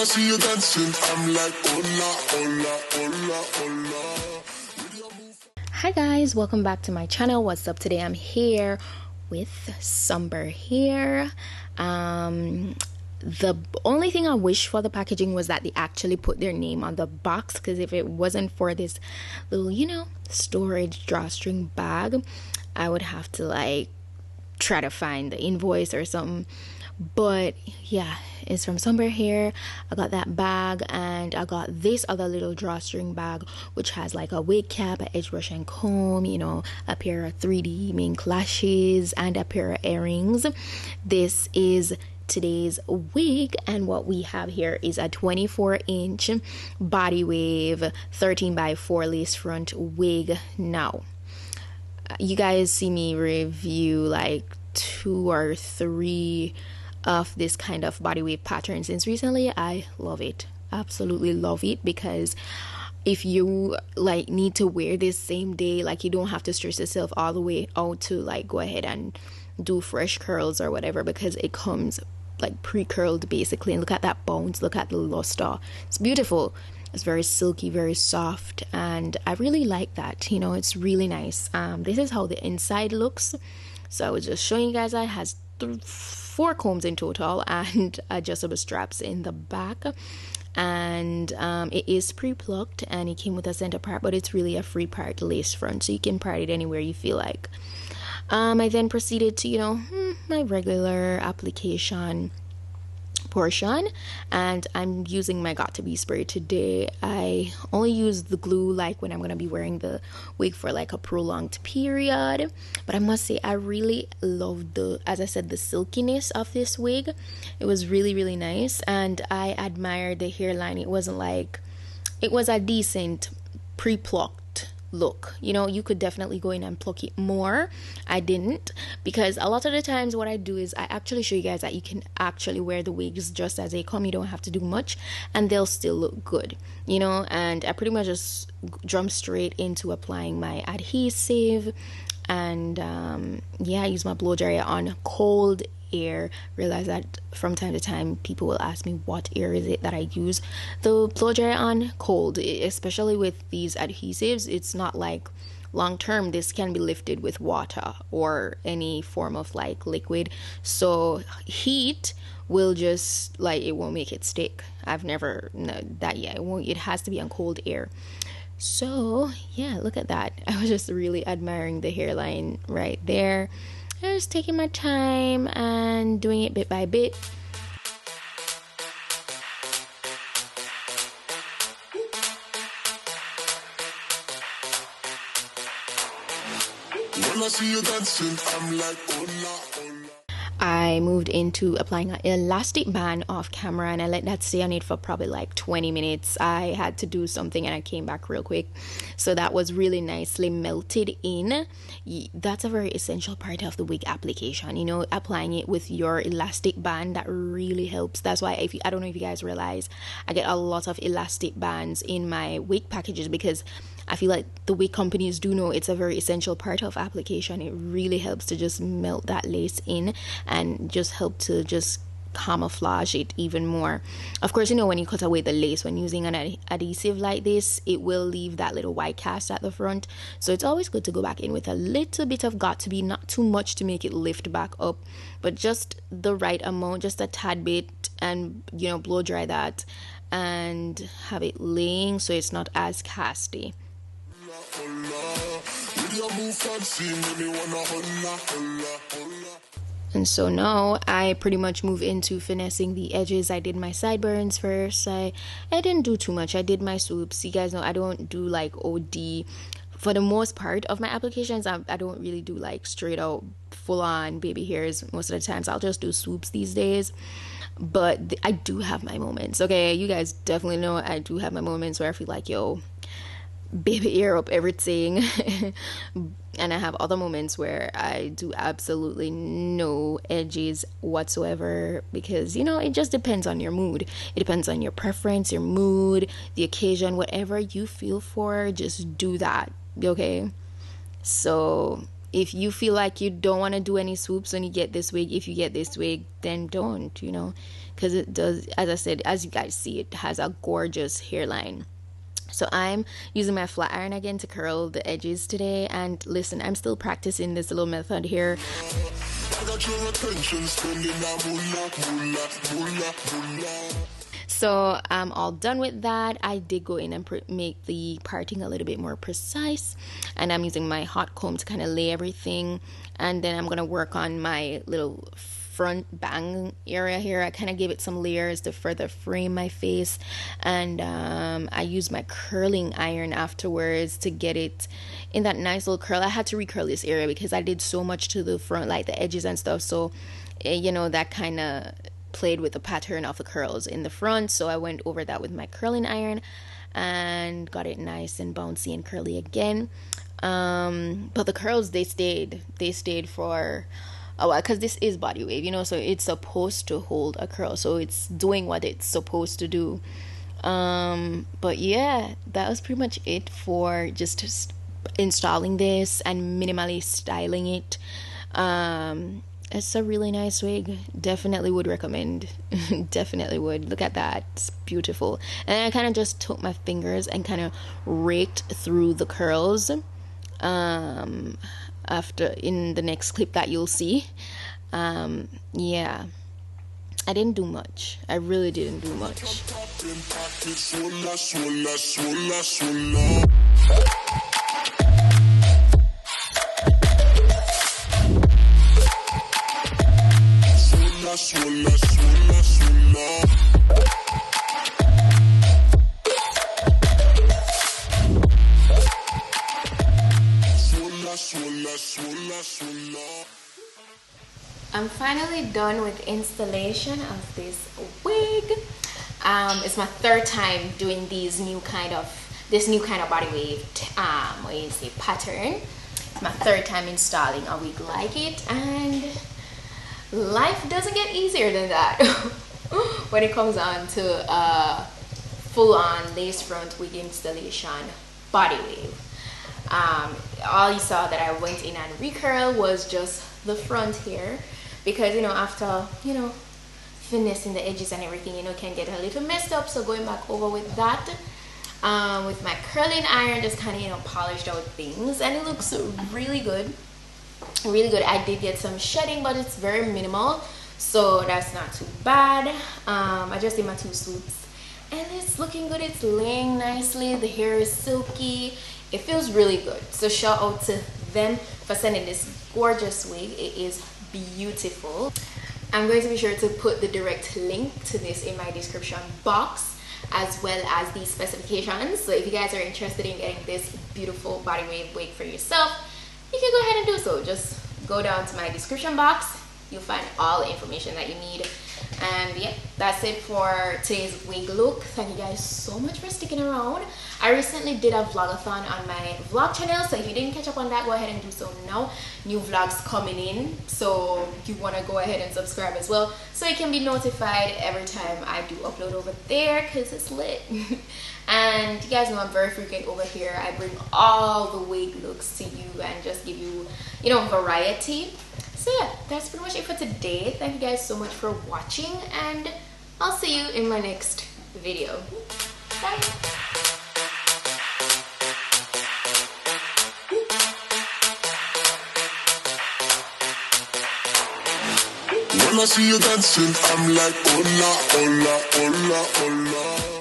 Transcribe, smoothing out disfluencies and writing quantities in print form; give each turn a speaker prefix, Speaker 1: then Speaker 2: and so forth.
Speaker 1: I see you dancing, I'm like, hola, hola, hola, hola.
Speaker 2: Hi guys, welcome back to my channel. What's up? Today I'm here with Sunber here. The only thing I wish for the packaging was that they actually put their name on the box, because if it wasn't for this little, storage drawstring bag, I would have to like try to find the invoice or something. But yeah, it's from Sunber here. I got that bag, and I got this other little drawstring bag which has like a wig cap, an edge brush and comb, a pair of 3D mink lashes, and a pair of earrings. This is today's wig, and what we have here is a 24-inch Bodywave 13x4 lace front wig. Now you guys see me review like 2 or 3 of this kind of Bodywave pattern since recently. I love it, absolutely love it, because if you like need to wear this same day, like you don't have to stress yourself all the way out to like go ahead and do fresh curls or whatever, because it comes like pre-curled basically. And look at that bounce, look at the luster, it's beautiful. It's very silky, very soft, and I really like that. It's really nice. This is how the inside looks. So I was just showing you guys that it has 4 combs in total and adjustable straps in the back, and it is pre-plucked, and it came with a center part, but it's really a free part lace front, so you can part it anywhere you feel like. I then proceeded to my regular application portion, and I'm using my Got To Be spray today. I only use the glue like when I'm gonna be wearing the wig for like a prolonged period, but I must say I really love as I said, the silkiness of this wig. It was really, really nice, and I admired the hairline. It wasn't like, it was a decent pre-plucked look. You could definitely go in and pluck it more. I didn't, because a lot of the times what I do is I actually show you guys that you can actually wear the wigs just as they come. You don't have to do much and they'll still look good, and I pretty much just jump straight into applying my adhesive, and I use my blow dryer on cold air. Realize that from time to time people will ask me what air is it that I use the blow dryer on. Cold, especially with these adhesives. It's not like long term, this can be lifted with water or any form of like liquid, so heat will just like, it won't make it stick. I've never that yet. It has to be on cold air. So yeah, look at that. I was just really admiring the hairline right there. I was taking my time and doing it bit by bit.
Speaker 1: When I see you dancing, I'm like, hola, hola.
Speaker 2: I moved into applying an elastic band off camera, and I let that stay on it for probably like 20 minutes. I had to do something and I came back real quick, so that was really nicely melted in. That's a very essential part of the wig application, applying it with your elastic band. That really helps. That's why I don't know if you guys realize, I get a lot of elastic bands in my wig packages, because I feel like the wig companies do know it's a very essential part of application. It really helps to just melt that lace in and just help to just camouflage it even more. Of course, when you cut away the lace when using an adhesive like this, it will leave that little white cast at the front, so it's always good to go back in with a little bit of Got To Be, not too much to make it lift back up, but just the right amount, just a tad bit, and blow dry that and have it laying so it's not as casty. And so now I pretty much move into finessing the edges. I did my sideburns first. I didn't do too much. I did my swoops. You guys know I don't do like OD for the most part of my applications. I don't really do like straight out full on baby hairs. Most of the times I'll just do swoops these days, but I do have my moments. Okay, you guys definitely know I do have my moments where I feel like, yo, baby ear up everything. And I have other moments where I do absolutely no edges whatsoever, because it just depends on your mood. It depends on your preference, your mood, the occasion, whatever you feel for, just do that. Okay, so if you feel like you don't want to do any swoops when you get this wig, if you get this wig, then don't, because it does, as I said, as you guys see, it has a gorgeous hairline. So I'm using my flat iron again to curl the edges today. And listen, I'm still practicing this little method here. So I'm all done with that. I did go in and make the parting a little bit more precise, and I'm using my hot comb to kind of lay everything. And then I'm going to work on my little front bang area here. I kind of give it some layers to further frame my face, and I use my curling iron afterwards to get it in that nice little curl. I had to recurl this area because I did so much to the front, like the edges and stuff, so that kind of played with the pattern of the curls in the front. So I went over that with my curling iron and got it nice and bouncy and curly again. But the curls, they stayed for a while because this is Bodywave, so it's supposed to hold a curl, so it's doing what it's supposed to do. But yeah, that was pretty much it for just installing this and minimally styling it. It's a really nice wig. Definitely would recommend. Definitely would. Look at that. It's beautiful. And then I kind of just took my fingers and kind of raked through the curls. After, in the next clip that you'll see. Yeah. I didn't do much. I really didn't do much. I'm finally done with installation of this wig. It's my third time doing this new kind of Bodywave pattern. It's my third time installing a wig like it, and life doesn't get easier than that when it comes on to full-on lace front wig installation Bodywave. All you saw that I went in and recurl was just the front here, because after finessing the edges and everything, can get a little messed up. So going back over with that with my curling iron, just kind of polished out things, and it looks really good. I did get some shedding, but it's very minimal, so that's not too bad. I just did my 2 swoops and it's looking good. It's laying nicely. The hair is silky. It feels really good. So shout out to them for sending this gorgeous wig. It is beautiful. I'm going to be sure to put the direct link to this in my description box, as well as the specifications. So if you guys are interested in getting this beautiful Bodywave wig for yourself, you can go ahead and do so. Just go down to my description box. You'll find all the information that you need. And yeah, that's it for today's wig look. Thank you guys so much for sticking around. I recently did a vlogathon on my vlog channel, so if you didn't catch up on that, go ahead and do so now. New vlogs coming in, so you want to go ahead and subscribe as well, so you can be notified every time I do upload over there, because it's lit. And you guys know I'm very frequent over here. I bring all the wig looks to you and just give you, variety. So yeah, that's pretty much it for today. Thank you guys so much for watching, and I'll see you in my next video. Bye!
Speaker 1: When I see you dancing, I'm like, hola, hola, hola, hola.